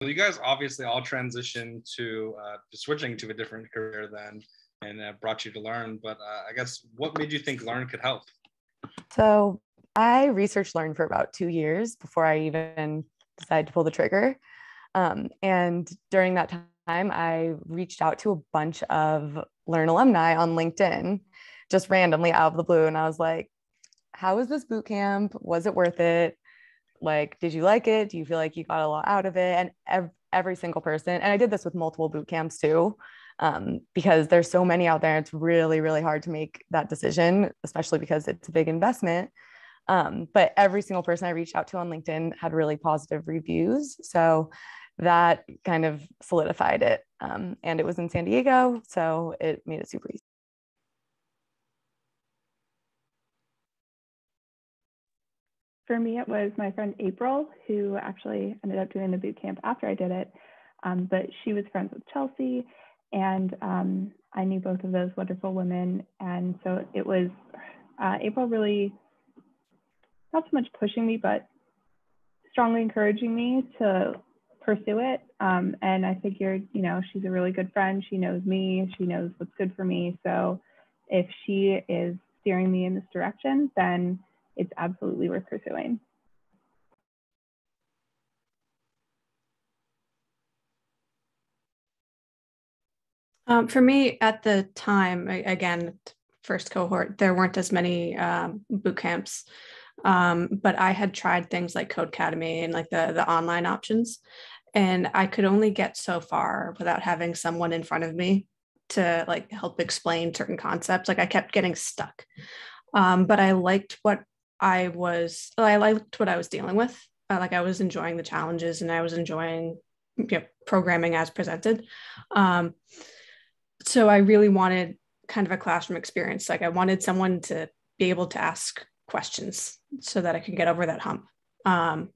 Well, you guys obviously all transitioned to switching to a different career then, and brought you to Learn. But I guess what made you think Learn could help? So I researched Learn for about 2 years before I even decided to pull the trigger. And during that time, I reached out to a bunch of Learn alumni on LinkedIn, just randomly out of the blue. And I was like, how was this boot camp? Was it worth it? Like, did you like it? Do you feel like you got a lot out of it? And every single person, and I did this with multiple boot camps too, because there's so many out there. It's really, really hard to make that decision, especially because it's a big investment. But every single person I reached out to on LinkedIn had really positive reviews. So that kind of solidified it. And it was in San Diego, so it made it super easy. For me, it was my friend April, who actually ended up doing the boot camp after I did it. But she was friends with Chelsea, and I knew both of those wonderful women. And so it was April really, not so much pushing me, but strongly encouraging me to pursue it. And I figured, you know, she's a really good friend. She knows me. She knows what's good for me. So if she is steering me in this direction, then it's absolutely worth pursuing. For me, at the time, again, first cohort, there weren't as many boot camps, but I had tried things like Codecademy and like the online options, and I could only get so far without having someone in front of me to like help explain certain concepts. Like I kept getting stuck, but I liked what I was dealing with. Like I was enjoying the challenges and I was enjoying programming as presented. So I really wanted kind of a classroom experience. Like I wanted someone to be able to ask questions so that I could get over that hump. The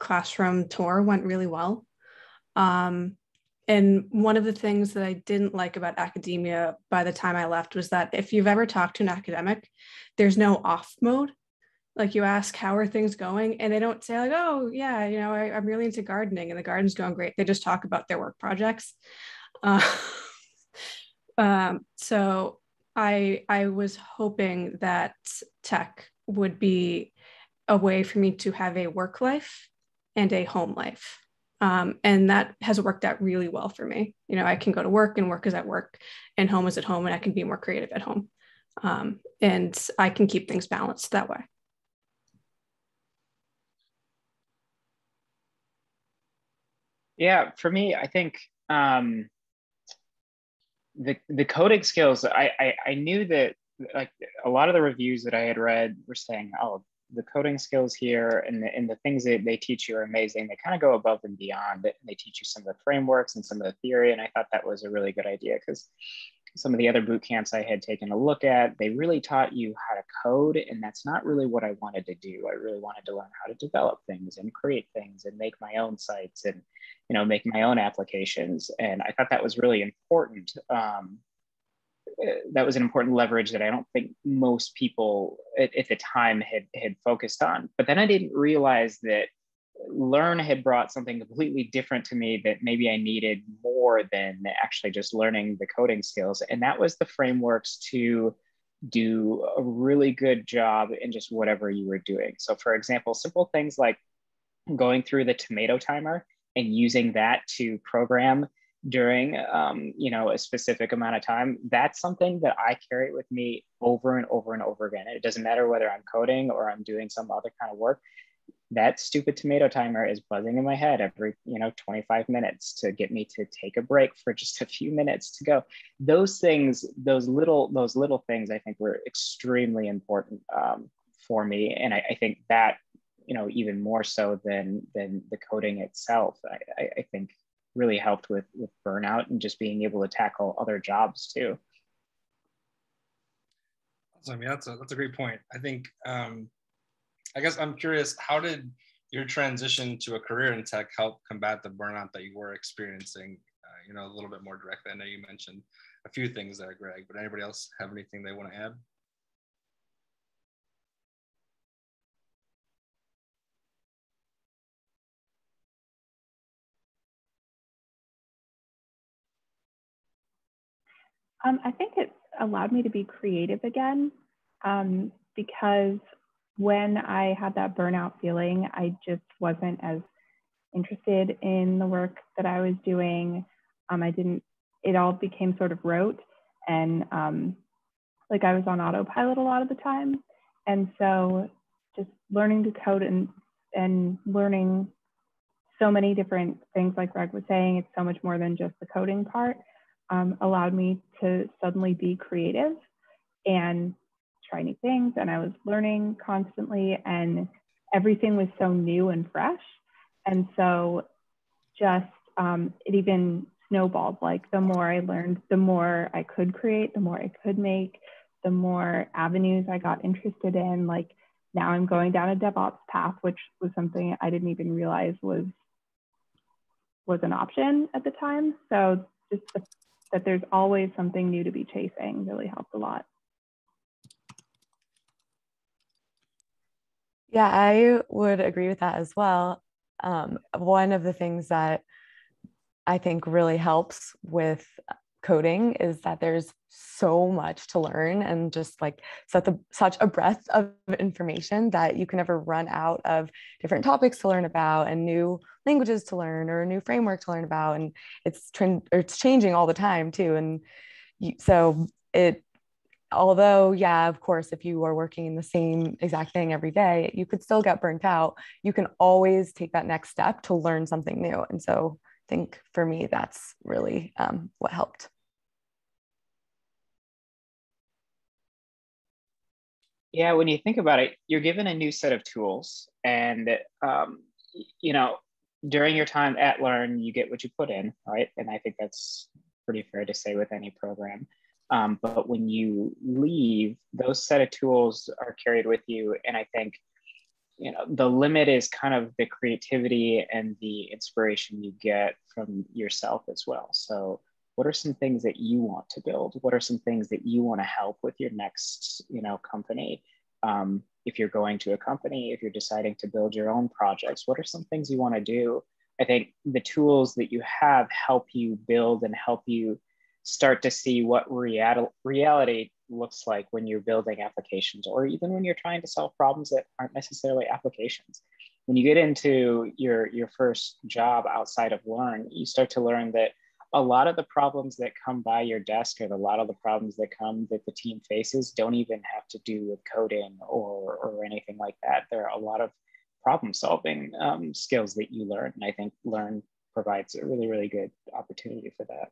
classroom tour went really well. And one of the things that I didn't like about academia by the time I left was that if you've ever talked to an academic, there's no off mode. Like you ask, how are things going? And they don't say like, oh yeah, you know, I'm really into gardening and the garden's going great. They just talk about their work projects. So I was hoping that tech would be a way for me to have a work life and a home life. And that has worked out really well for me. You know, I can go to work and work is at work and home is at home, and I can be more creative at home. And I can keep things balanced that way. Yeah, for me, I think the coding skills, I knew that like a lot of the reviews that I had read were saying, oh, the coding skills here and the things that they teach you are amazing. They kind of go above and beyond it. They teach you some of the frameworks and some of the theory. And I thought that was a really good idea because some of the other boot camps I had taken a look at, they really taught you how to code. And that's not really what I wanted to do. I really wanted to learn how to develop things and create things and make my own sites and, you know, make my own applications. And I thought that was really important. That was an important leverage that I don't think most people at the time had focused on. But then I didn't realize that Learn had brought something completely different to me that maybe I needed more than actually just learning the coding skills. And that was the frameworks to do a really good job in just whatever you were doing. So for example, simple things like going through the tomato timer and using that to program during you know, a specific amount of time, that's something that I carry with me over and over and over again. It doesn't matter whether I'm coding or I'm doing some other kind of work. That stupid tomato timer is buzzing in my head every, you know, 25 minutes to get me to take a break for just a few minutes to go. Those things, those little things, I think were extremely important for me. And I think that, you know, even more so than the coding itself, I think really helped with burnout and just being able to tackle other jobs too. Awesome. Yeah, that's a great point. I think, I guess I'm curious, how did your transition to a career in tech help combat the burnout that you were experiencing, you know, a little bit more directly? I know you mentioned a few things there, Greg, but anybody else have anything they want to add? I think it's allowed me to be creative again, because when I had that burnout feeling, I just wasn't as interested in the work that I was doing. It all became sort of rote, and like I was on autopilot a lot of the time. And so just learning to code and learning so many different things, like Greg was saying, it's so much more than just the coding part, allowed me to suddenly be creative and try new things. And I was learning constantly, and everything was so new and fresh. And so just it even snowballed. Like the more I learned, the more I could create, the more I could make, the more avenues I got interested in. Like now I'm going down a DevOps path, which was something I didn't even realize was an option at the time. So just that there's always something new to be chasing really helped a lot. Yeah, I would agree with that as well. One of the things that I think really helps with coding is that there's so much to learn, and just like such a breadth of information that you can never run out of different topics to learn about and new languages to learn or a new framework to learn about. And it's changing all the time too. And so although, yeah, of course, if you are working in the same exact thing every day, you could still get burnt out. You can always take that next step to learn something new. And so I think for me, that's really what helped. Yeah, when you think about it, you're given a new set of tools, and you know, during your time at Learn, you get what you put in, right? And I think that's pretty fair to say with any program. But when you leave, those set of tools are carried with you, and I think, you know, the limit is kind of the creativity and the inspiration you get from yourself as well. So what are some things that you want to build? What are some things that you want to help with your next, you know, company? If you're going to a company, if you're deciding to build your own projects, what are some things you want to do? I think the tools that you have help you build and help you start to see what reality looks like when you're building applications, or even when you're trying to solve problems that aren't necessarily applications. When you get into your first job outside of Learn, you start to learn that a lot of the problems that come by your desk, or a lot of the problems that the team faces, don't even have to do with coding or anything like that. There are a lot of problem solving skills that you learn. And I think Learn provides a really, really good opportunity for that.